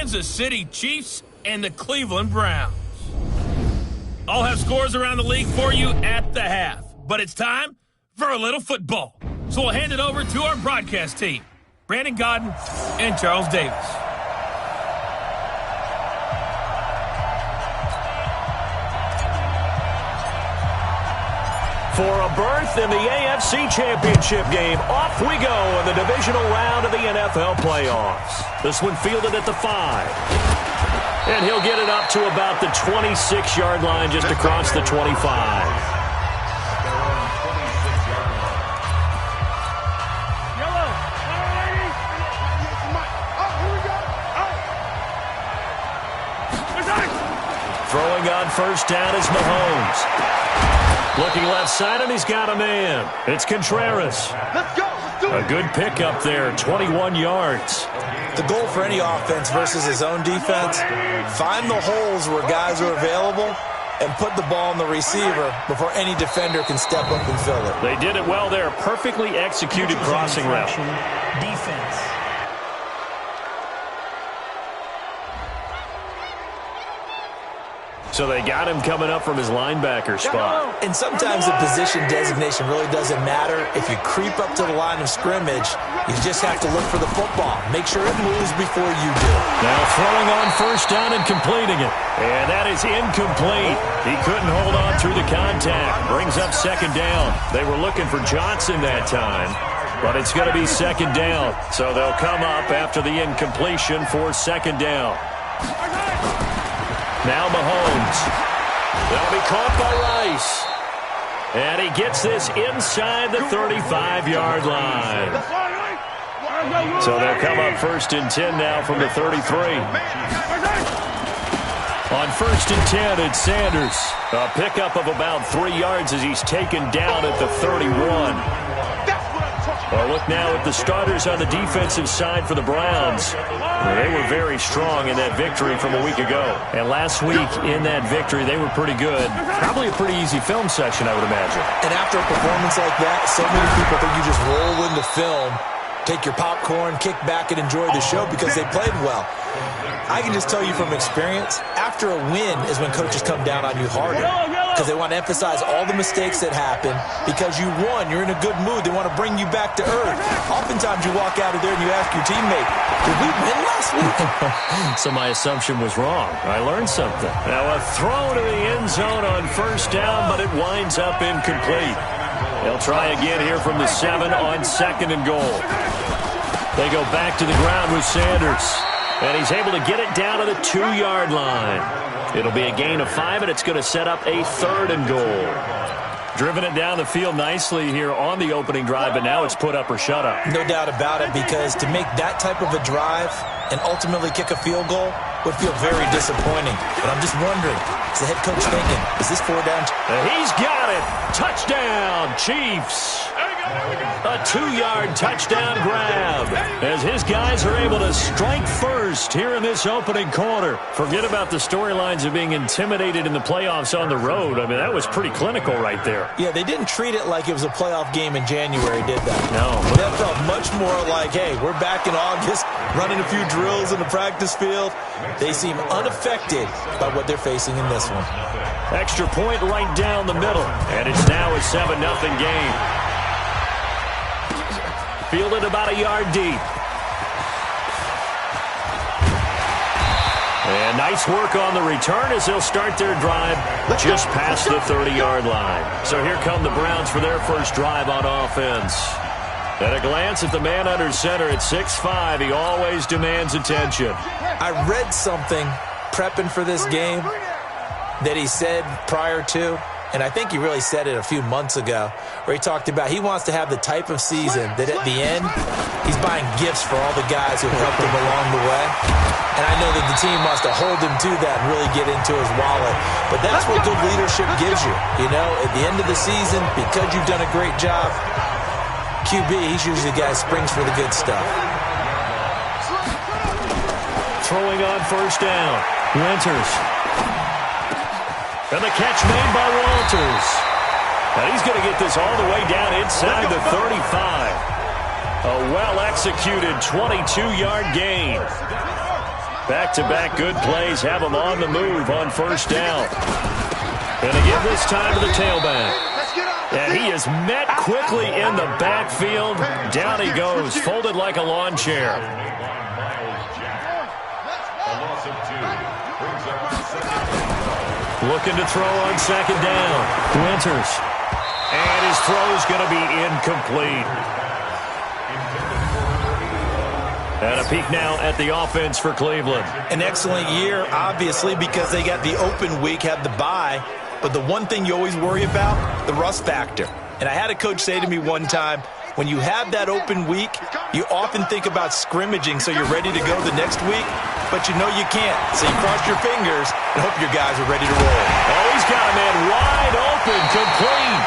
Kansas City Chiefs and the Cleveland Browns. I'll have scores around the league for you at the half, but it's time for a little football. So we'll hand it over to our broadcast team, Brandon Godden and Charles Davis. For a berth in the AFC Championship game, off we go in the divisional round of the NFL playoffs. This one fielded at the 5. And he'll get it up to about the 26-yard line just across the 25. Throwing on first down is Mahomes. Looking left side, and he's got a man. It's Contreras. Let's go. Let's do it. A good pickup there, 21 yards. The goal for any offense versus his own defense, find the holes where guys are available and put the ball in the receiver before any defender can step up and fill it. They did it well there. Perfectly executed crossing route. Defense. So they got him coming up from his linebacker spot. And sometimes the position designation really doesn't matter. If you creep up to the line of scrimmage, you just have to look for the football. Make sure it moves before you do. Now throwing on first down and completing it. And that is incomplete. He couldn't hold on through the contact. Brings up second down. They were looking for Johnson that time, but it's going to be second down. So they'll come up after the incompletion for second down. Now Mahomes. They'll be caught by Rice. And he gets this inside the 35-yard line. So they'll come up first and 10 now from the 33. On first and 10, it's Sanders. A pickup of about 3 yards as he's taken down at the 31. Well, look now at the starters on the defensive side for the Browns. They were very strong in that victory from a week ago. And last week in that victory, they were pretty good. Probably a pretty easy film session, I would imagine. And after a performance like that, so many people think you just roll into film, take your popcorn, kick back, and enjoy the show because they played well. I can just tell you from experience, after a win is when coaches come down on you harder because they want to emphasize all the mistakes that happened. Because you won, you're in a good mood. They want to bring you back to earth. Oftentimes you walk out of there and you ask your teammate, did we win last week? So my assumption was wrong. I learned something. Now a throw to the end zone on first down, but it winds up incomplete. They'll try again here from the 7 on second and goal. They go back to the ground with Sanders. And he's able to get it down to the 2-yard line. It'll be a gain of 5, and it's going to set up a 3rd and goal. Driven it down the field nicely here on the opening drive, but now it's put up or shut up. No doubt about it, because to make that type of a drive and ultimately kick a field goal would feel very disappointing. But I'm just wondering, is the head coach thinking, is this 4 down? He's got it. Touchdown, Chiefs. A 2-yard touchdown grab as his guys are able to strike first here in this opening quarter. Forget about the storylines of being intimidated in the playoffs on the road. I mean, that was pretty clinical right there. Yeah, they didn't treat it like it was a playoff game in January, did they? No. That felt much more like, hey, we're back in August, running a few drills in the practice field. They seem unaffected by what they're facing in this one. Extra point right down the middle, and it's now a 7-0 game. Fielded about a yard deep. And nice work on the return as they'll start their drive just past the 30-yard line. So here come the Browns for their first drive on offense. At a glance at the man under center at 6'5", he always demands attention. I read something prepping for this game that he said prior to, and I think he really said it a few months ago, where he talked about he wants to have the type of season that at the end, he's buying gifts for all the guys who helped him along the way. And I know that the team wants to hold him to that and really get into his wallet. But that's what good leadership gives you. You know, at the end of the season, because you've done a great job, QB, he's usually the guy who springs for the good stuff. Throwing on first down, Winters. And the catch made by Walters. And he's going to get this all the way down inside the 35. A well-executed 22-yard gain. Back-to-back good plays have him on the move on first down. And again this time to the tailback. And he is met quickly in the backfield. Down he goes, folded like a lawn chair. Looking to throw on second down. Winters. And his throw's going to be incomplete. And a peek now at the offense for Cleveland. An excellent year, obviously, because they got the open week, had the bye. But the one thing you always worry about, the rust factor. And I had a coach say to me one time, when you have that open week, you often think about scrimmaging so you're ready to go the next week, but you know you can't. So you cross your fingers and hope your guys are ready to roll. Oh, he's got a man wide open, complete.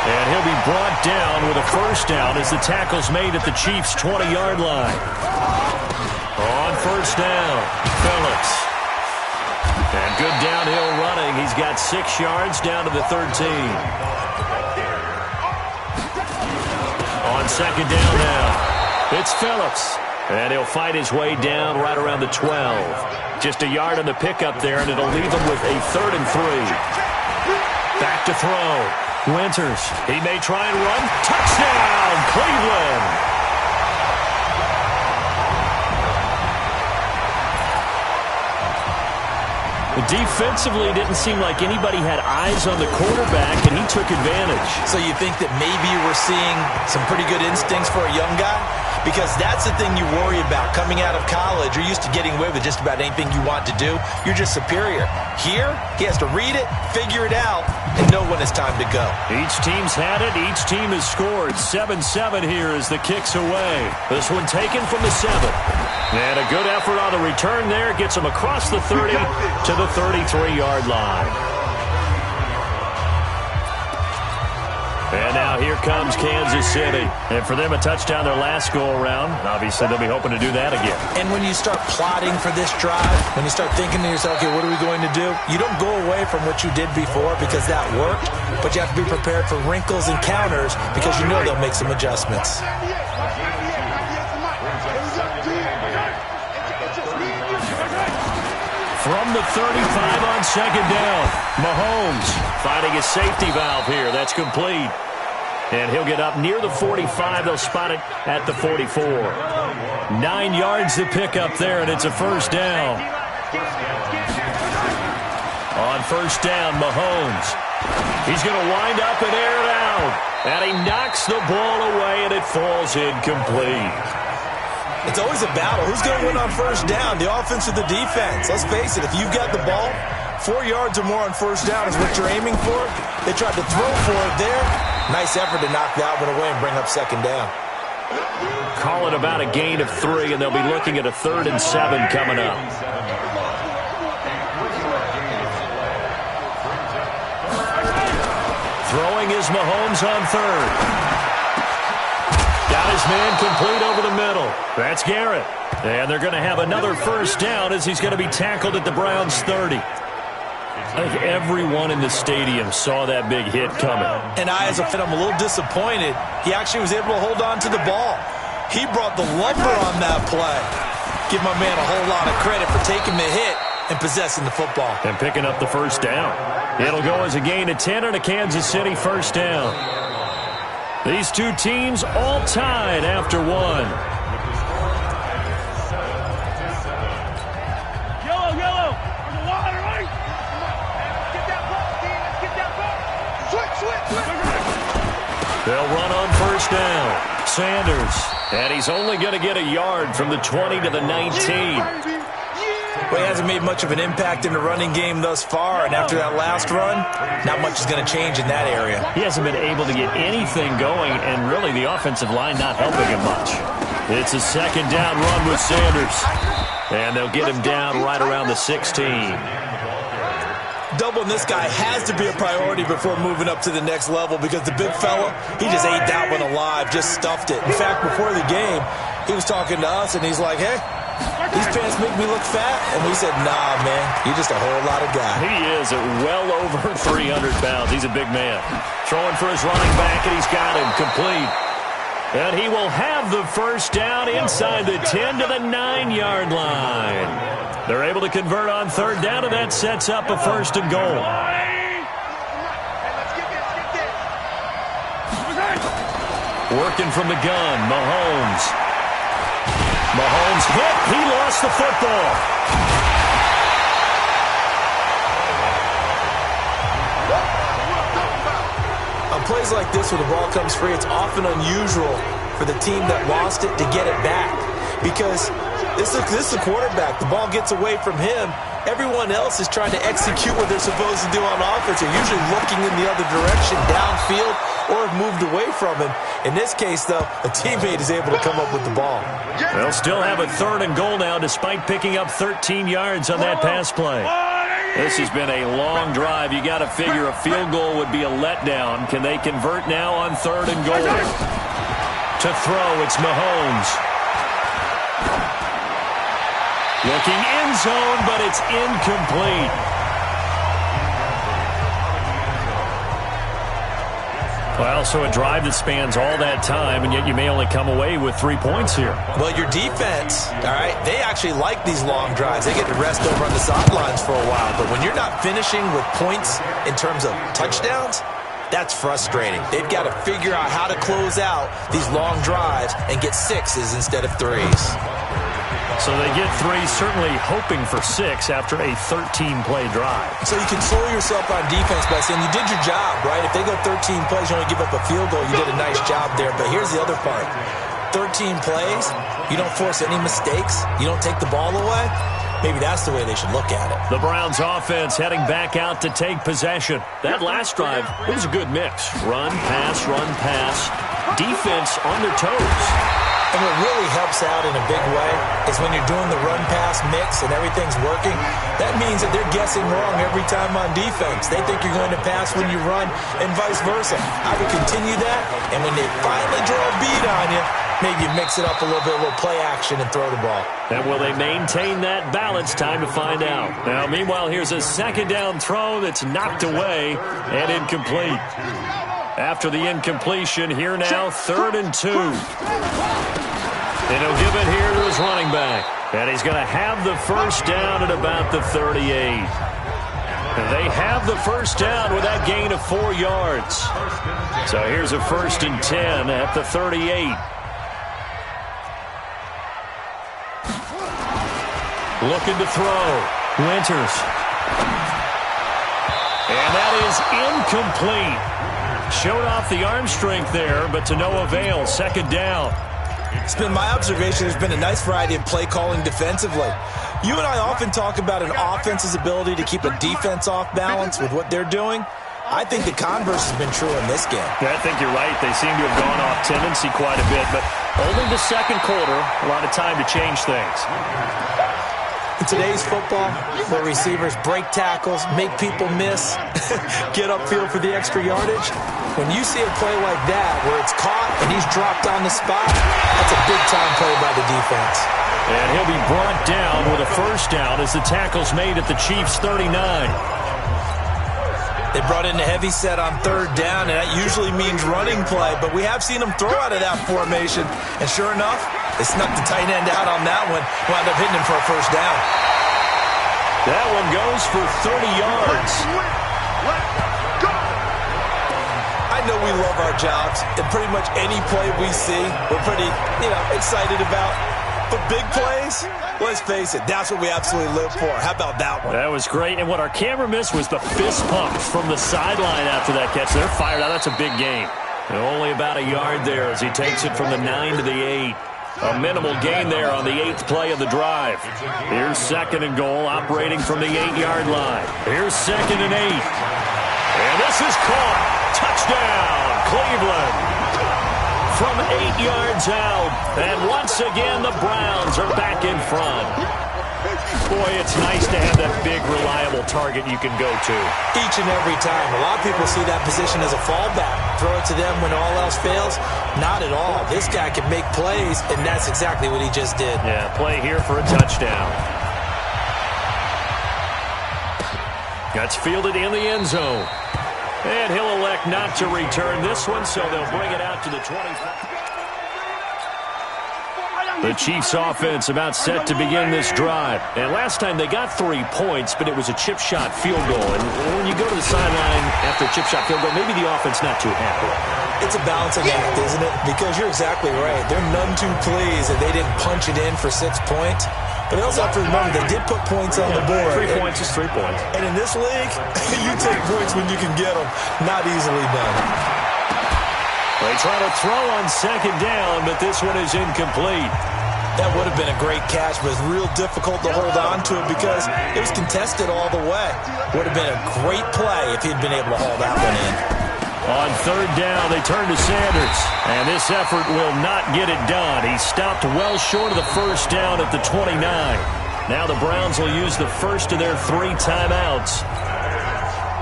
And he'll be brought down with a first down as the tackle's made at the Chiefs' 20-yard line. On first down, Phillips. And good downhill running. He's got 6 yards down to the 13. On second down now, it's Phillips. And he'll fight his way down right around the 12. Just a yard on the pickup there, and it'll leave him with a 3rd and 3. Back to throw. Winters. He may try and run. Touchdown, Cleveland. Defensively, didn't seem like anybody had eyes on the quarterback, and he took advantage. So you think that maybe we're seeing some pretty good instincts for a young guy? Because that's the thing you worry about. Coming out of college, you're used to getting away with just about anything you want to do. You're just superior. Here, he has to read it, figure it out, and know when it's time to go. Each team's had it. Each team has scored. 7-7 here as the kick's away. This one taken from the 7. And a good effort on the return there. Gets him across the 30 to the 33-yard line. And now here comes Kansas City. And for them, a touchdown their last go-around. Obviously, they'll be hoping to do that again. And when you start plotting for this drive, when you start thinking to yourself, okay, what are we going to do? You don't go away from what you did before because that worked, but you have to be prepared for wrinkles and counters because you know they'll make some adjustments. From the 35 on second down, Mahomes finding his safety valve here. That's complete. And he'll get up near the 45. They'll spot it at the 44. 9 yards to pick up there, and it's a first down. On first down, Mahomes. He's going to wind up and air it out. And he knocks the ball away, and it falls incomplete. It's always a battle. Who's going to win on first down, the offense or the defense? Let's face it, if you've got the ball, 4 yards or more on first down is what you're aiming for. They tried to throw for it there. Nice effort to knock that one away and bring up second down. Call it about a gain of 3, and they'll be looking at a 3rd and 7 coming up. Throwing is Mahomes on 3rd. Got his man complete over the middle. That's Garrett. And they're going to have another first down as he's going to be tackled at the Browns' 30. I think everyone in the stadium saw that big hit coming. And as a fan, I'm a little disappointed. He actually was able to hold on to the ball. He brought the lumber on that play. Give my man a whole lot of credit for taking the hit and possessing the football. And picking up the first down. It'll go as a gain of 10 and a Kansas City first down. These two teams all tied after 1. Yellow. On the water, right? Get that ball, Dean. Let's get that ball. Switch. They'll run on first down. Sanders. And he's only going to get a yard from the 20 to the 19. Well, he hasn't made much of an impact in the running game thus far, and after that last run, not much is going to change in that area. He hasn't been able to get anything going, and really the offensive line not helping him much. It's a second down run with Sanders, and they'll get him down right around the 16. Doubling this guy has to be a priority before moving up to the next level because the big fella, he just ate that one alive, just stuffed it. In fact, before the game, he was talking to us, and he's like, hey, these pants make me look fat. And we said, nah, man, you're just a whole lot of guy. He is at well over 300 pounds. He's a big man. Throwing for his running back, and he's got him complete. And he will have the first down inside the 10 to the 9-yard line. They're able to convert on third down, and that sets up a first and goal. Working from the gun, Mahomes. Mahomes hit. He lost the football. On plays like this where the ball comes free, it's often unusual for the team that lost it to get it back. Because this is the quarterback. The ball gets away from him. Everyone else is trying to execute what they're supposed to do on offense. They're usually looking in the other direction, downfield, or have moved away from him. In this case, though, a teammate is able to come up with the ball. They'll still have a third and goal now despite picking up 13 yards on that pass play. This has been a long drive. You got to figure a field goal would be a letdown. Can they convert now on third and goal? To throw, it's Mahomes. Looking end zone, but it's incomplete. Well, so a drive that spans all that time, and yet you may only come away with 3 points here. Well, your defense, all right, they actually like these long drives. They get to rest over on the sidelines for a while. But when you're not finishing with points in terms of touchdowns, that's frustrating. They've got to figure out how to close out these long drives and get sixes instead of threes. So they get 3, certainly hoping for 6 after a 13-play drive. So you console yourself on defense by saying you did your job, right? If they go 13 plays, you only give up a field goal, you did a nice job there. But here's the other part. 13 plays, you don't force any mistakes, you don't take the ball away. Maybe that's the way they should look at it. The Browns offense heading back out to take possession. That last drive, it was a good mix. Run, pass, defense on their toes. And what really helps out in a big way is when you're doing the run-pass mix and everything's working, that means that they're guessing wrong every time on defense. They think you're going to pass when you run and vice versa. I would continue that, and when they finally draw a bead on you, maybe you mix it up a little bit, a little play action, and throw the ball. And will they maintain that balance? Time to find out. Now, meanwhile, here's a second down throw that's knocked away and incomplete. After the incompletion, here now, 3rd and 2. And he'll give it here to his running back. And he's going to have the first down at about the 38. And they have the first down with that gain of 4 yards. So here's a 1st and 10 at the 38. Looking to throw. Winters. And that is incomplete. Showed off the arm strength there, but to no avail. 2nd down. It's been my observation there's been a nice variety of play calling defensively. You and I often talk about an offense's ability to keep a defense off balance with what they're doing. I think the converse has been true in this game. Yeah, I think you're right. They seem to have gone off tendency quite a bit, but only the second quarter, a lot of time to change things. In today's football, where receivers break tackles, make people miss, get upfield for the extra yardage, when you see a play like that where it's caught and he's dropped on the spot, that's a big-time play by the defense. And he'll be brought down with a first down as the tackle's made at the Chiefs' 39. They brought in a heavy set on 3rd down, and that usually means running play, but we have seen them throw out of that formation, and sure enough, they snuck the tight end out on that one, wound up hitting him for a first down. That one goes for 30 yards. I know we love our jobs, and pretty much any play we see, we're pretty, excited about. But big plays, let's face it, that's what we absolutely live for. How about that one? That was great, and what our camera missed was the fist pump from the sideline after that catch. They're fired out. That's a big gain. And only about a yard there as he takes it from the 9 to the 8. A minimal gain there on the 8th play of the drive. Here's 2nd and goal, operating from the 8-yard line. Here's 2nd and 8. And this is caught. Touchdown, Cleveland. From 8 yards out. And once again, the Browns are back in front. Boy, it's nice to have that big, reliable target you can go to. Each and every time. A lot of people see that position as a fallback. Throw it to them when all else fails. Not at all. This guy can make plays, and that's exactly what he just did. Yeah, play here for a touchdown. That's fielded in the end zone. And he'll elect not to return this one, so they'll bring it out to the 25. The Chiefs offense about set to begin this drive. And last time they got 3 points, but it was a chip shot field goal. And when you go to the sideline after a chip shot field goal, maybe the offense not too happy. It's a balancing act, isn't it? Because you're exactly right. They're none too pleased that they didn't punch it in for 6 points. But they also have to remember they did put points on the board. 3 points is 3 points. And in this league, you take points when you can get them. Not easily done. They try to throw on second down, but this one is incomplete. That would have been a great catch, but it's real difficult to hold on to it because it was contested all the way. Would have been a great play if he'd been able to haul that one in. On third down, they turn to Sanders, and this effort will not get it done. He stopped well short of the first down at the 29. Now the Browns will use the first of their 3 timeouts.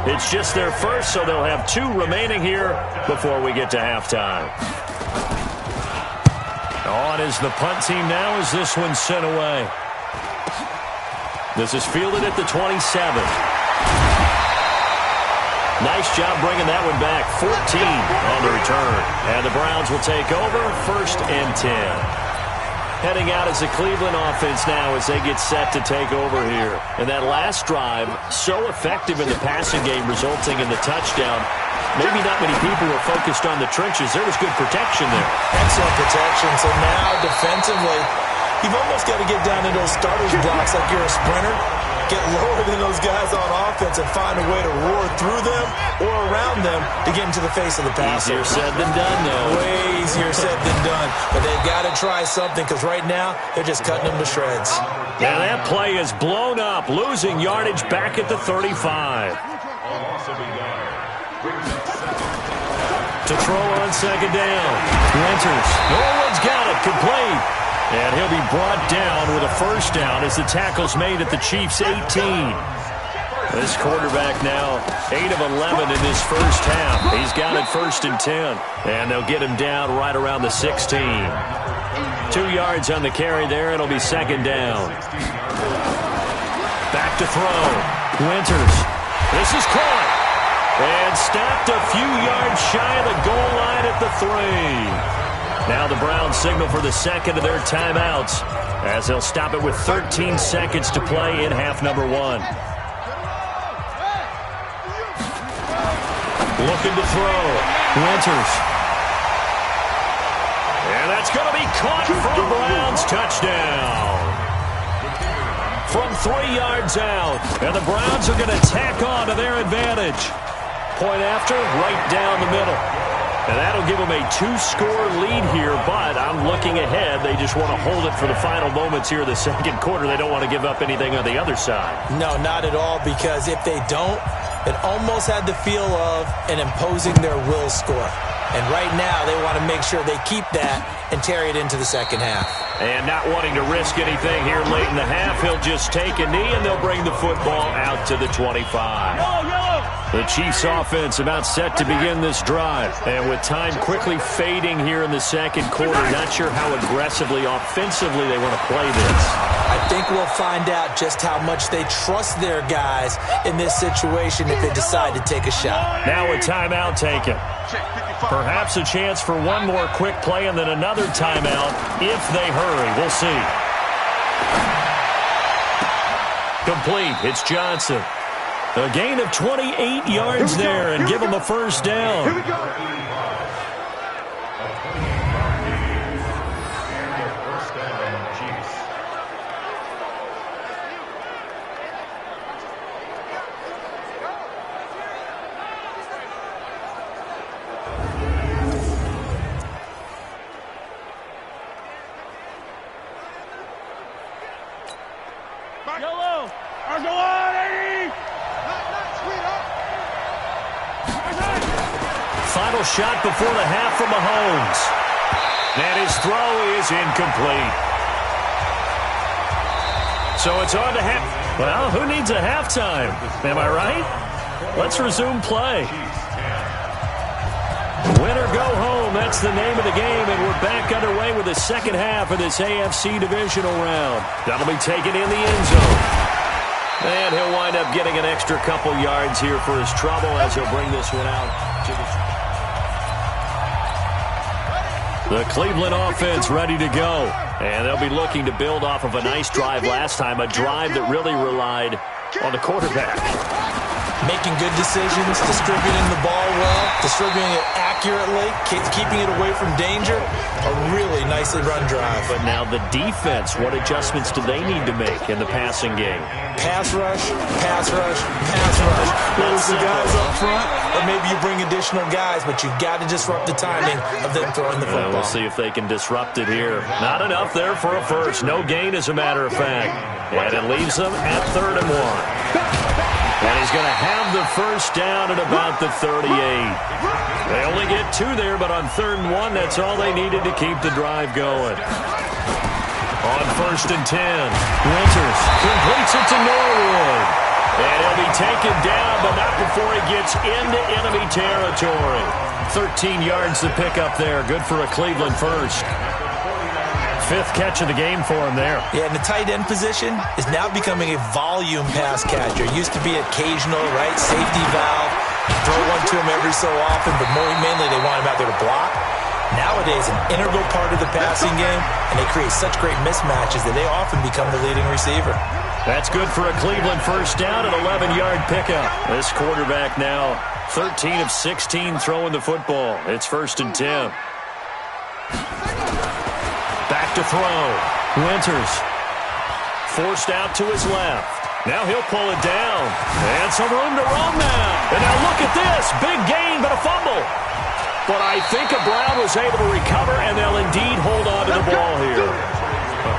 It's just their first, so they'll have 2 remaining here before we get to halftime. On is the punt team now as this one's sent away. This is fielded at the 27. Nice job bringing that one back. 14 on the return. And the Browns will take over, 1st and 10. Heading out as the Cleveland offense now as they get set to take over here. And that last drive, so effective in the passing game, resulting in the touchdown. Maybe not many people were focused on the trenches. There was good protection there. Excellent protection. So now, defensively, you've almost got to get down into those starters blocks like you're a sprinter. Get lower than those guys on offense and find a way to roar through them or around them to get into the face of the passer. Easier said than done, though. Way easier said than done. But they've got to try something because right now they're just cutting them to shreds. Yeah, that play is blown up, losing yardage back at the 35. To throw on second down. Winters. Norwood's got it. Complete. And he'll be brought down with a first down as the tackle's made at the Chiefs' 18. This quarterback now 8 of 11 in this first half. He's got it 1st and 10. And they'll get him down right around the 16. 2 yards on the carry there. It'll be second down. Back to throw. Winters. This is caught. And stopped a few yards shy of the goal line at the 3. Now the Browns signal for the second of their timeouts as they'll stop it with 13 seconds to play in half number 1. Looking to throw. Winters. And that's going to be caught for the Browns. Touchdown. From 3 yards out. And the Browns are going to tack on to their advantage. Point after, right down the middle. And that'll give them a 2-score lead here, but I'm looking ahead. They just want to hold it for the final moments here in the second quarter. They don't want to give up anything on the other side. No, not at all, because if they don't, it almost had the feel of an imposing their will score. And right now, they want to make sure they keep that and carry it into the second half. And not wanting to risk anything here late in the half, he'll just take a knee, and they'll bring the football out to the 25. The Chiefs offense about set to begin this drive. And with time quickly fading here in the second quarter, not sure how aggressively, offensively they want to play this. I think we'll find out just how much they trust their guys in this situation if they decide to take a shot. Now a timeout taken. Perhaps a chance for one more quick play and then another timeout if they hurry. We'll see. Complete. It's Johnson. A gain of 28 yards there and give him a first down. Here we go. Yellow. Final shot before the half from Mahomes. And his throw is incomplete. So it's on to half. Well, who needs a halftime? Am I right? Let's resume play. Win or go home, that's the name of the game, and we're back underway with the second half of this AFC divisional round. That'll be taken in the end zone. And he'll wind up getting an extra couple yards here for his trouble as he'll bring this one out to the... The Cleveland offense ready to go. And they'll be looking to build off of a nice drive last time, a drive that really relied on the quarterback. Making good decisions, distributing the ball well, distributing it accurately, keeping it away from danger. A really nicely run drive. But now the defense, what adjustments do they need to make in the passing game? Pass rush, pass rush, pass rush. Whether it's the guys up front, or maybe you bring additional guys, but you've got to disrupt the timing of them throwing the football. We'll see if they can disrupt it here. Not enough there for a first. No gain, as a matter of fact. And it leaves them at 3rd and 1. And he's going to have the first down at about the 38. They only get 2 there, but on 3rd and 1, that's all they needed to keep the drive going. On 1st and 10, Winters completes it to Norwood. And he'll be taken down, but not before he gets into enemy territory. 13 yards to pick up there. Good for a Cleveland first. 5th catch of the game for him there. Yeah, and the tight end position is now becoming a volume pass catcher. It used to be occasional, right? Safety valve. Throw one to him every so often, but mainly they want him out there to block. Nowadays, an integral part of the passing game, and they create such great mismatches that they often become the leading receiver. That's good for a Cleveland first down, an 11-yard pickup. This quarterback now 13 of 16 throwing the football. It's 1st and 10. Back to throw. Winters forced out to his left. Now he'll pull it down. And some room to run now. And now look at this. Big gain, but a fumble. But I think Brown was able to recover, and they'll indeed hold on to the ball here.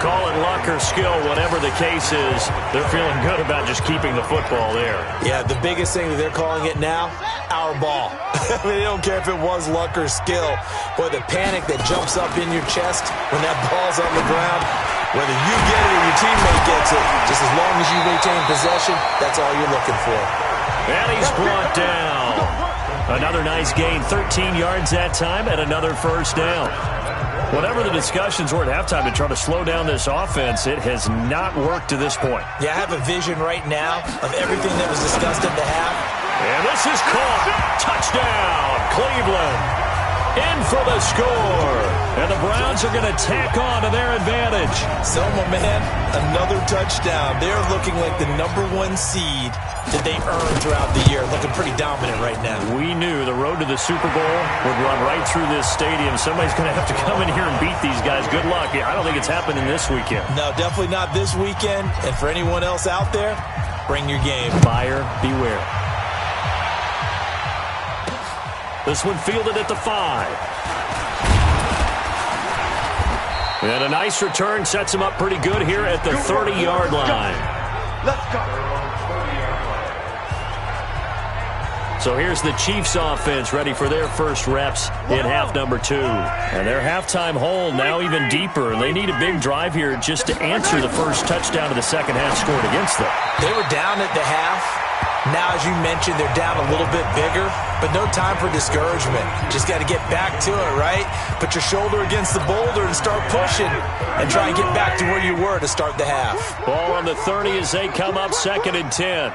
Call it luck or skill, whatever the case is, they're feeling good about just keeping the football there. Yeah, the biggest thing that they're calling it now, our ball. I mean, they don't care if it was luck or skill. Boy, the panic that jumps up in your chest when that ball's on the ground, whether you get it or your teammate gets it, just as long as you retain possession, that's all you're looking for. And he's brought down. Another nice gain, 13 yards that time, and another first down. Whatever the discussions were at halftime to try to slow down this offense, it has not worked to this point. Yeah, I have a vision right now of everything that was discussed at the half. And this is caught. Touchdown, Cleveland. In for the score. And the Browns are going to tack on to their advantage. So, my man, another touchdown. They're looking like the #1 seed that they earned throughout the year. Looking pretty dominant right now. We knew the road to the Super Bowl would run right through this stadium. Somebody's going to have to come in here and beat these guys. Good luck. I don't think it's happening this weekend. No, definitely not this weekend. And for anyone else out there, bring your game. Buyer beware. This one fielded at the 5. And a nice return sets him up pretty good here at the 30-yard line. Let's go. So here's the Chiefs offense ready for their first reps in half number 2. And their halftime hole now even deeper. And they need a big drive here just to answer the first touchdown of the second half scored against them. They were down at the half. Now, as you mentioned, they're down a little bit bigger, but no time for discouragement. Just got to get back to it, right? Put your shoulder against the boulder and start pushing and try and get back to where you were to start the half. Ball on the 30 as they come up 2nd and 10.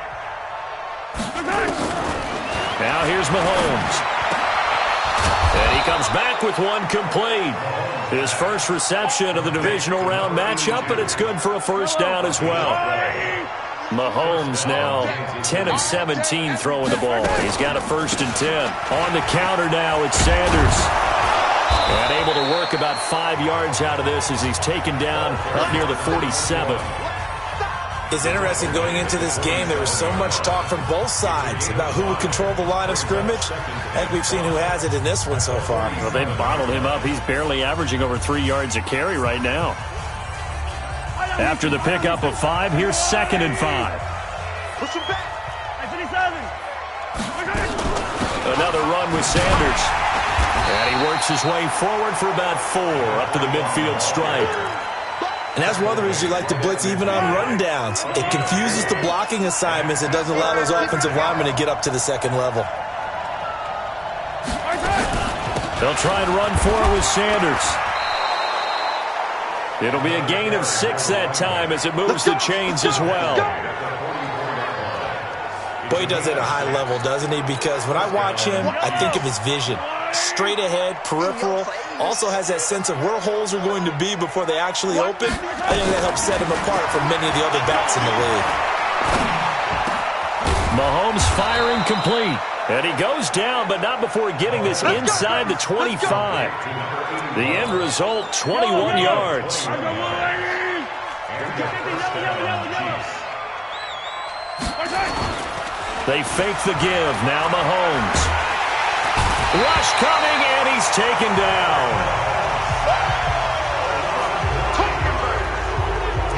Now here's Mahomes. And he comes back with one complete. His first reception of the divisional round matchup, but it's good for a first down as well. Mahomes now 10 of 17 throwing the ball. He's got a 1st and 10. On the counter now, it's Sanders. And able to work about 5 yards out of this as he's taken down up near the 47. It's interesting going into this game. There was so much talk from both sides about who would control the line of scrimmage. I think we've seen who has it in this one so far. Well, they've bottled him up. He's barely averaging over 3 yards a carry right now. After the pickup of 5, here's 2nd and 5. Another run with Sanders. And he works his way forward for about 4 up to the midfield stripe. And that's one of the reasons you like to blitz even on rundowns. It confuses the blocking assignments. It doesn't allow those offensive linemen to get up to the second level. They'll try and run for it with Sanders. It'll be a gain of 6 that time as it moves the chains as well. Boy, he does it at a high level, doesn't he? Because when I watch him, I think of his vision. straight ahead, peripheral. Also has that sense of where holes are going to be before they actually open. I think that helps set him apart from many of the other backs in the league. Mahomes firing complete. And he goes down, but not before getting this inside the 25. The end result, 21 yards. They fake the give. Now Mahomes. Rush coming, and he's taken down.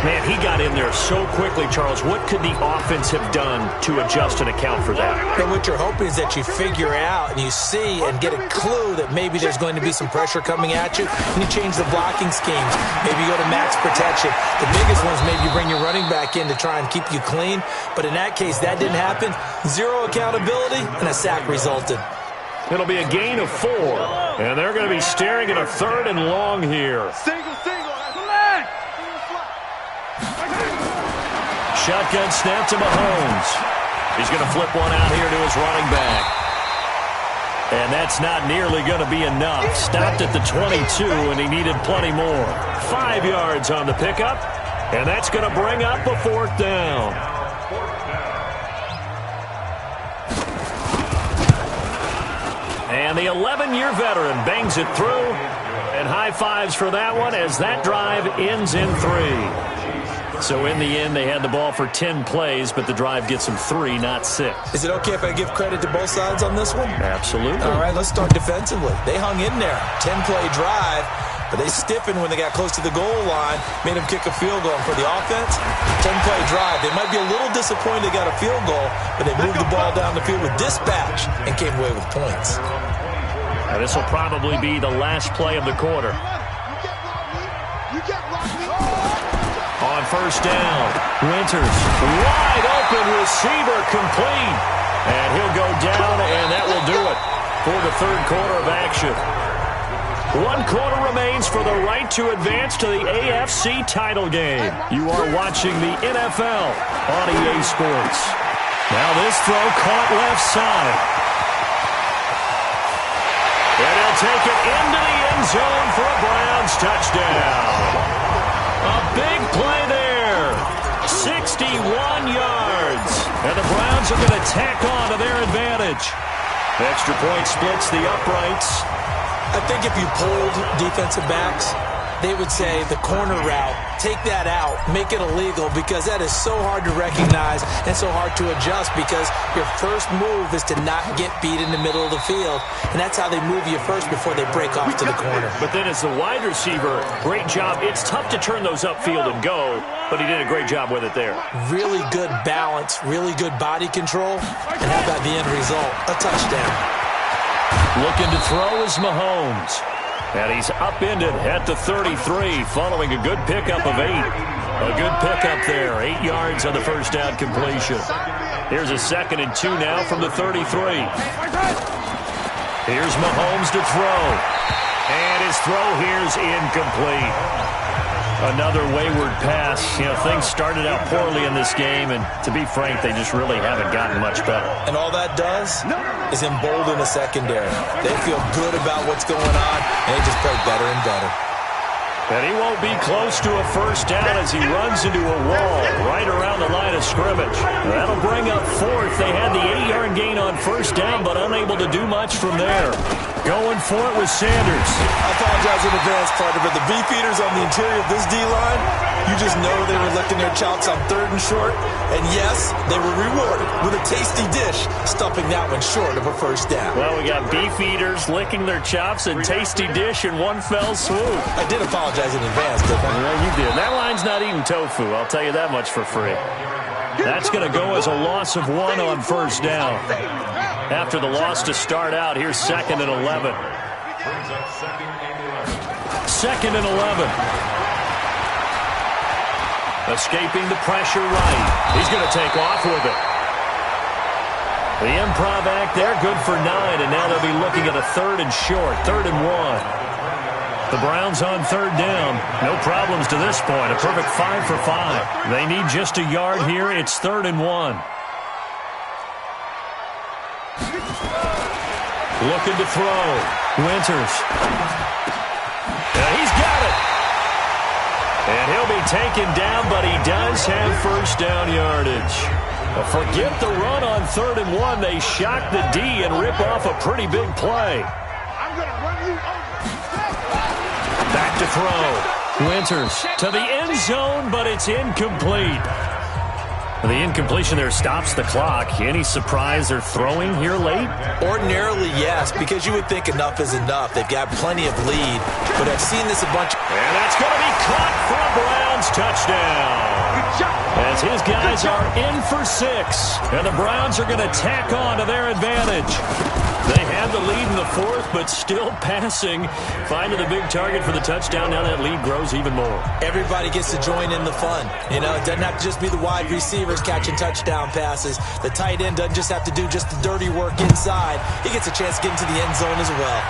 Man, he got in there so quickly, Charles. What could the offense have done to adjust and account for that? And what you're hoping is that you figure out and you see and get a clue that maybe there's going to be some pressure coming at you, and you change the blocking schemes. Maybe you go to max protection. The biggest ones, maybe you bring your running back in to try and keep you clean. But in that case, that didn't happen. Zero accountability, and a sack resulted. It'll be a gain of 4, and they're going to be staring at a 3rd and long here. Shotgun snap to Mahomes. He's going to flip one out here to his running back. And that's not nearly going to be enough. Stopped at the 22, and he needed plenty more. 5 yards on the pickup, and that's going to bring up a 4th down. And the 11-year veteran bangs it through. And high fives for that one as that drive ends in 3. So in the end, they had the ball for 10 plays, but the drive gets them 3, not 6. Is it okay if I give credit to both sides on this one? Absolutely. All right, let's start defensively. They hung in there. 10-play drive, but they stiffened when they got close to the goal line, made them kick a field goal. For the offense, 10-play drive. They might be a little disappointed they got a field goal, but they moved the ball down the field with dispatch and came away with points. Now, this will probably be the last play of the quarter. On first down, Winters, wide open receiver, complete. And he'll go down, and that will do it for the 3rd quarter of action. 1 quarter remains for the right to advance to the AFC title game. You are watching the NFL on EA Sports. Now this throw caught left side. And he'll take it into the end zone for a Browns touchdown. A big play there. 61 yards. And the Browns are going to tack on to their advantage. Extra point splits the uprights. I think if you polled defensive backs, they would say the corner route, take that out, make it illegal, because that is so hard to recognize and so hard to adjust, because your first move is to not get beat in the middle of the field, and that's how they move you first before they break off to the corner. But then as the wide receiver, great job. It's tough to turn those upfield and go, but he did a great job with it there. Really good balance, really good body control, and how about the end result? A touchdown. Looking to throw is Mahomes. And he's upended at the 33 following a good pickup of 8. A good pickup there. 8 yards on the first down completion. Here's a 2nd and 2 now from the 33. Here's Mahomes to throw. And his throw here's incomplete. Another wayward pass. You know, things started out poorly in this game, and to be frank, they just really haven't gotten much better. And all that does is embolden the secondary. They feel good about what's going on, and they just play better and better. And he won't be close to a first down as he runs into a wall right around the line of scrimmage. That'll bring up 4th. They had the 8-yard gain on first down, but unable to do much from there. Going for it with Sanders. I apologize in advance, partner, but the beefeaters on the interior of this D-line, you just know they were licking their chops on 3rd and short. And yes, they were rewarded with a tasty dish, stuffing that one short of a first down. Well, we got beefeaters licking their chops and tasty dish in one fell swoop. I did apologize in advance, didn't I? Well, you did. That line's not eating tofu, I'll tell you that much for free. That's going to go as a loss of 1 on first down. After the loss to start out, here's 2nd and 11. 2nd and 11. Escaping the pressure right. He's going to take off with it. The improv act there, good for 9, and now they'll be looking at a 3rd and short, 3rd and 1. The Browns on 3rd down. No problems to this point. A perfect 5 for 5. They need just a yard here. It's 3rd and 1. Looking to throw. Winters. He's got it. And he'll be taken down, but he does have first down yardage. Forget the run on 3rd and 1. They shock the D and rip off a pretty big play. I'm going to run you over. Back to throw. Winters to the end zone, but it's incomplete. The incompletion there stops the clock. Any surprise they're throwing here late? Ordinarily, yes, because you would think enough is enough. They've got plenty of lead, but I've seen this a bunch. And that's going to be caught for a Browns touchdown. As his guys are in for 6, and the Browns are going to tack on to their advantage. They had the lead in the 4th, but still passing. Finding the big target for the touchdown. Now that lead grows even more. Everybody gets to join in the fun. You know, it doesn't have to just be the wide receivers catching touchdown passes. The tight end doesn't just have to do just the dirty work inside. He gets a chance to get into the end zone as well.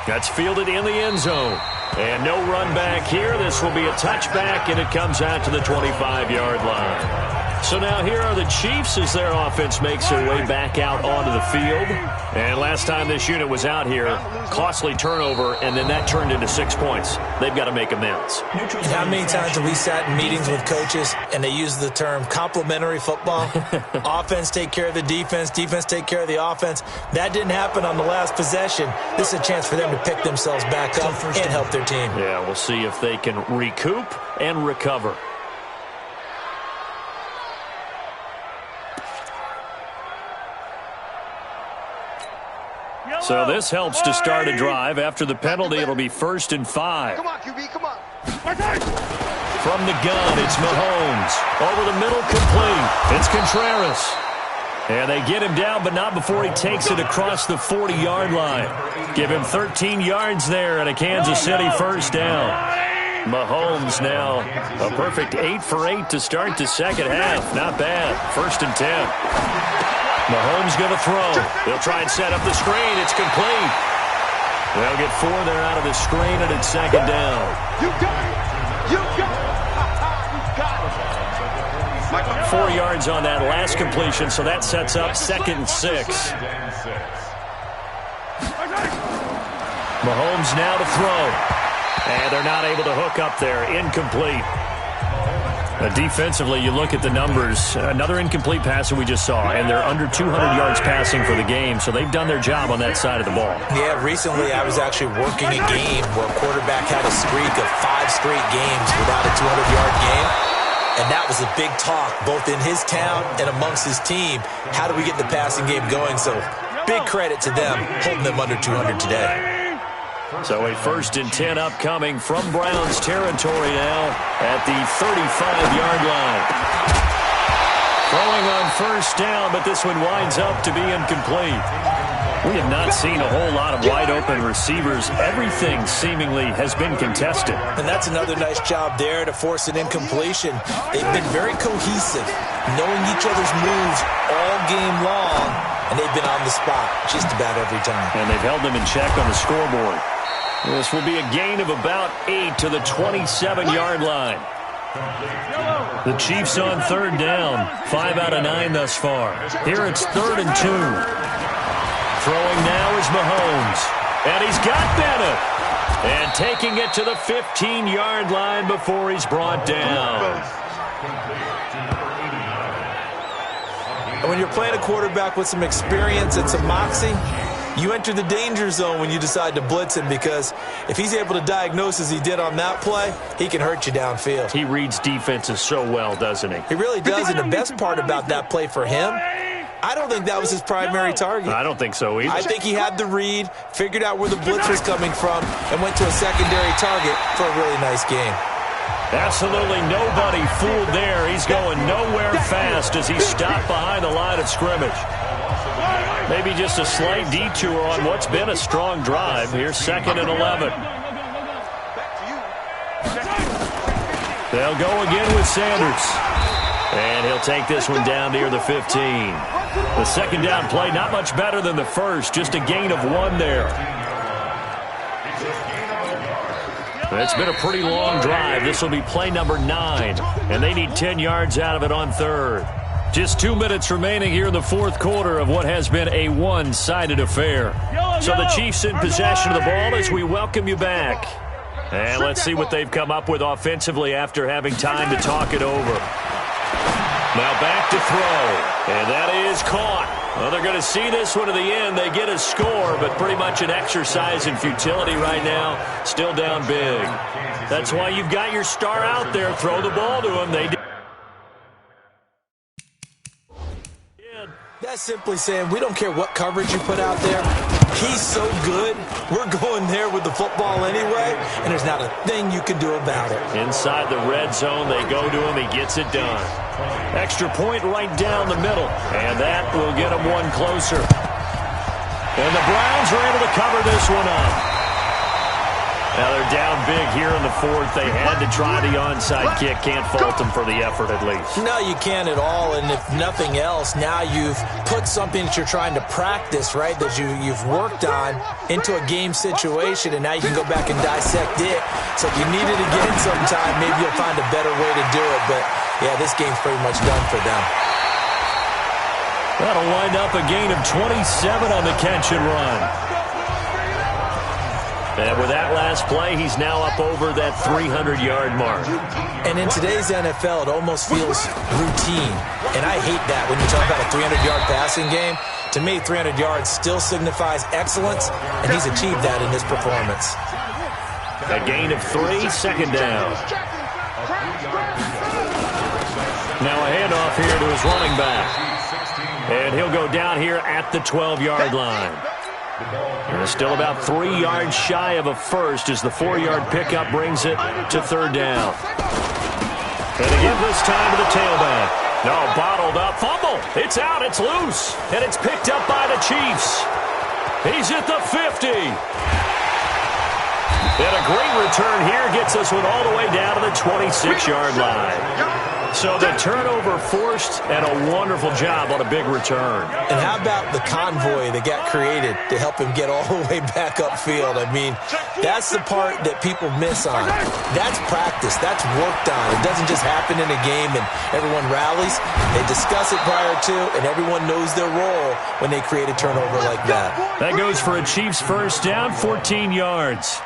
That's fielded in the end zone. And no run back here. This will be a touchback, and it comes out to the 25-yard line. So now here are the Chiefs as their offense makes their way back out onto the field. And last time this unit was out here, costly turnover, and then that turned into 6 points. They've got to make amends. How many times have we sat in meetings with coaches and they use the term complementary football? Offense take care of the defense, defense take care of the offense. That didn't happen on the last possession. This is a chance for them to pick themselves back up and help their team. Yeah, we'll see if they can recoup and recover. So this helps to start a drive. After the penalty, it'll be 1st and 5. Come on, QB, come on. From the gun, it's Mahomes. Over the middle, complete. It's Contreras. And they get him down, but not before he takes it across the 40-yard line. Give him 13 yards there and a Kansas City first down. Mahomes now a perfect 8 for 8 to start the second half. Not bad. 1st and 10. Mahomes going to throw. They'll try and set up the screen. It's complete. They'll get 4 there out of the screen, and it's 2nd down. You got it. You got it. You got it. 4 yards on that last completion, so that sets up 2nd and 6. Mahomes now to throw. And they're not able to hook up there. Incomplete. Defensively, you look at the numbers. Another incomplete pass that we just saw, and they're under 200 yards passing for the game, so they've done their job on that side of the ball. Yeah, recently I was actually working a game where a quarterback had a streak of 5 straight games without a 200-yard game, and that was a big talk, both in his town and amongst his team. How do we get the passing game going? So big credit to them, holding them under 200 today. So a 1st and 10 upcoming from Browns territory now at the 35-yard line. Throwing on 1st down, but this one winds up to be incomplete. We have not seen a whole lot of wide-open receivers. Everything seemingly has been contested. And that's another nice job there to force an incompletion. They've been very cohesive, knowing each other's moves all game long, and they've been on the spot just about every time. And they've held them in check on the scoreboard. This will be a gain of about 8 to the 27-yard line. The Chiefs on 3rd down. 5 out of 9 thus far. Here it's 3rd and 2. Throwing now is Mahomes. And he's got Bennett. And taking it to the 15-yard line before he's brought down. And when you're playing a quarterback with some experience and some moxie, you enter the danger zone when you decide to blitz him, because if he's able to diagnose as he did on that play, he can hurt you downfield. He reads defenses so well, doesn't he? He really does, and the best part about that play for him, I don't think that was his primary target. I don't think so either. I think he had the read, figured out where the blitz was coming from, and went to a secondary target for a really nice game. Absolutely nobody fooled there. He's going nowhere fast as he stopped behind the line of scrimmage. Maybe just a slight detour on what's been a strong drive. Here's 2nd and 11. They'll go again with Sanders. And he'll take this one down near the 15. The 2nd down play, not much better than the first. Just a gain of 1 there. It's been a pretty long drive. This will be play number 9. And they need 10 yards out of it on 3rd. Just 2 minutes remaining here in the fourth quarter of what has been a one-sided affair. So the Chiefs in possession of the ball as we welcome you back. And let's see what they've come up with offensively after having time to talk it over. Now back to throw. And that is caught. Well, they're going to see this one to the end. They get a score, but pretty much an exercise in futility right now. Still down big. That's why you've got your star out there. Throw the ball to him. They did. That's simply saying we don't care what coverage you put out there. He's so good. We're going there with the football anyway, and there's not a thing you can do about it. Inside the red zone, they go to him. He gets it done. Extra point right down the middle, and that will get him one closer. And the Browns are able to cover this one up. Now they're down big here in the fourth. They had to try the onside kick. Can't fault them for the effort at least. No, you can't at all. And if nothing else, now you've put something that you're trying to practice, right, that you've worked on into a game situation, and now you can go back and dissect it. So if you need it again sometime, maybe you'll find a better way to do it. But, yeah, this game's pretty much done for them. That'll wind up a gain of 27 on the catch and run. And with that last play, he's now up over that 300-yard mark. And in today's NFL, it almost feels routine. And I hate that when you talk about a 300-yard passing game. To me, 300 yards still signifies excellence, and he's achieved that in this performance. A gain of 3, second down. Now a handoff here to his running back. And he'll go down here at the 12-yard line. And still about 3 yards shy of a first as the 4-yard pickup brings it to third down. And to give this time to the tailback. No, bottled up. Fumble. It's out. It's loose. And it's picked up by the Chiefs. He's at the 50. And a great return here gets this one all the way down to the 26-yard line. So the turnover forced and a wonderful job on a big return. And how about the convoy that got created to help him get all the way back upfield? I mean, that's the part that people miss on. That's practice. That's worked on. It doesn't just happen in a game and everyone rallies. They discuss it prior to, and everyone knows their role when they create a turnover like that. That goes for a Chiefs first down, 14 yards.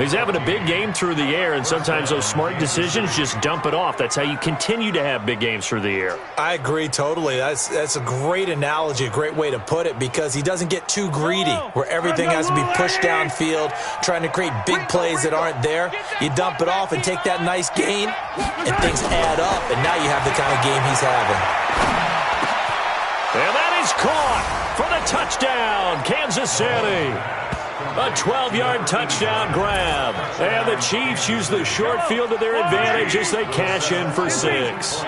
He's having a big game through the air, and sometimes those smart decisions just dump it off. That's how you continue to have big games through the air. I agree totally. That's a great analogy, a great way to put it, because he doesn't get too greedy where everything has to be pushed downfield, trying to create big plays that aren't there. You dump it off and take that nice gain, and things add up, and now you have the kind of game he's having. And that is caught for the touchdown, Kansas City. A 12-yard touchdown grab. And the Chiefs use the short field to their advantage as they cash in for 6.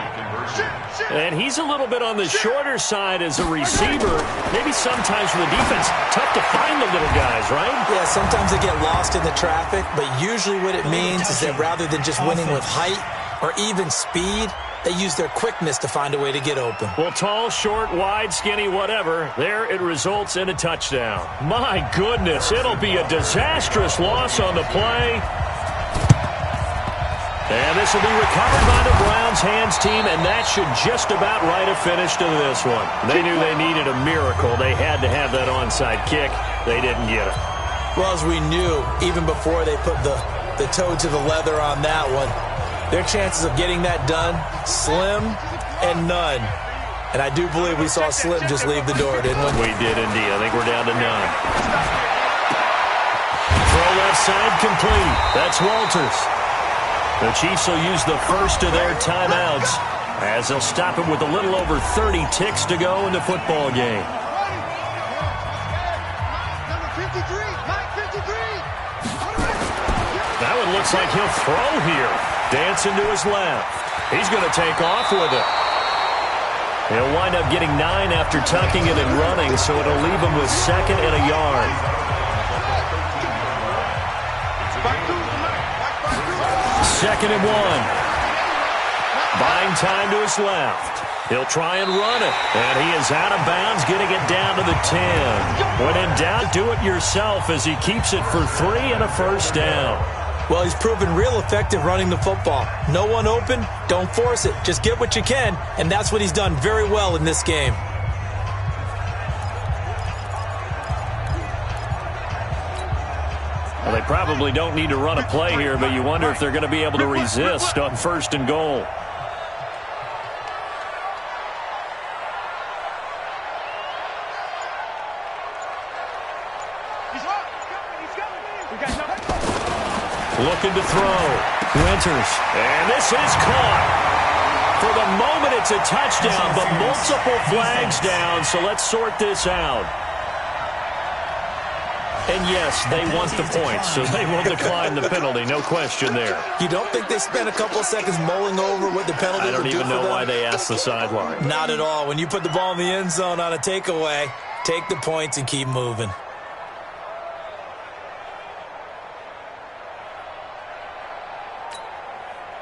And he's a little bit on the shorter side as a receiver. Maybe sometimes for the defense, tough to find the little guys, right? Yeah, sometimes they get lost in the traffic, but usually what it means is that rather than just winning with height or even speed, they use their quickness to find a way to get open. Well, tall, short, wide, skinny, whatever, there it results in a touchdown. My goodness, it'll be a disastrous loss on the play. And this will be recovered by the Browns hands team, and that should just about write a finish to this one. They knew they needed a miracle. They had to have that onside kick. They didn't get it. Well, as we knew, even before they put the toe to the leather on that one, their chances of getting that done, slim and none. And I do believe we saw Slim just leave the door, didn't we? We did indeed. I think we're down to none. Throw left side complete. That's Walters. The Chiefs will use the first of their timeouts as they'll stop it with a little over 30 ticks to go in the football game. That one looks like he'll throw here. Dancing to his left. He's going to take off with it. He'll wind up getting 9 after tucking it and running, so it'll leave him with 2nd and a yard. Second and 1. Buying time to his left. He'll try and run it. And he is out of bounds, getting it down to the 10. When in doubt, do it yourself as he keeps it for 3 and a first down. Well, he's proven real effective running the football. No one open, don't force it. Just get what you can, and that's what he's done very well in this game. Well, they probably don't need to run a play here, but you wonder if they're going to be able to resist on 1st and goal. Looking to throw. Winters. And this is caught. For the moment, it's a touchdown, but multiple flags down, so let's sort this out. And yes, they want the points, so they will decline the penalty. No question there. You don't think they spent a couple of seconds mulling over what the penalty would do for them? I don't even know why they asked the sideline. Not at all. When you put the ball in the end zone on a takeaway, take the points and keep moving.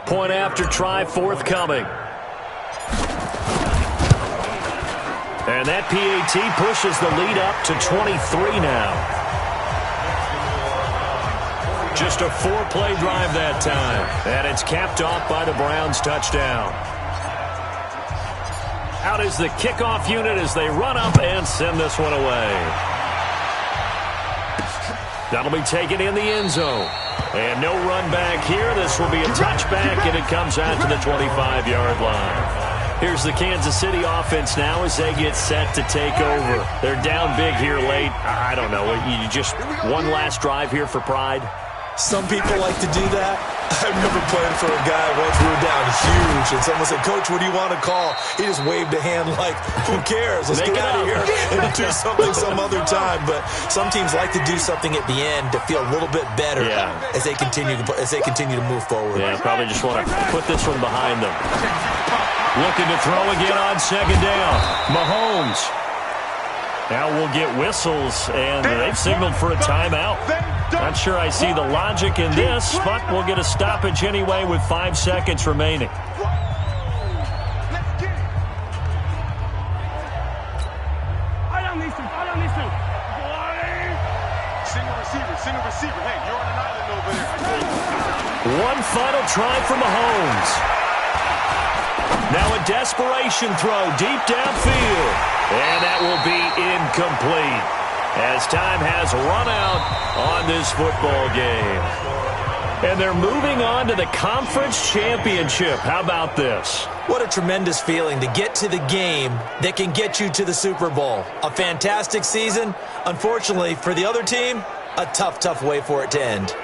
Point after try forthcoming. And that PAT pushes the lead up to 23 now. Just a 4-play drive that time. And it's capped off by the Browns' touchdown. Out is the kickoff unit as they run up and send this one away. That'll be taken in the end zone. And no run back here. This will be a touchback, and it comes out to the 25-yard line. Here's the Kansas City offense now as they get set to take over. They're down big here late. I don't know. You just one last drive here for pride? Some people like to do that. I remember playing for a guy once. We were down huge, and someone said, "Coach, what do you want to call?" He just waved a hand like, "Who cares? Let's get out of here and do something some other time." But some teams like to do something at the end to feel a little bit better as they continue to move forward. Yeah, probably just want to put this one behind them. Looking to throw again on 2nd down. Mahomes. Now we'll get whistles, and they've signaled for a timeout. Not sure I see the logic in this, but we'll get a stoppage anyway with 5 seconds remaining. Single receiver. Hey, you're on an island over there. One final try for Mahomes. Now a desperation throw deep downfield. And that will be incomplete as time has run out on this football game. And they're moving on to the conference championship. How about this? What a tremendous feeling to get to the game that can get you to the Super Bowl. A fantastic season. Unfortunately, for the other team, a tough way for it to end.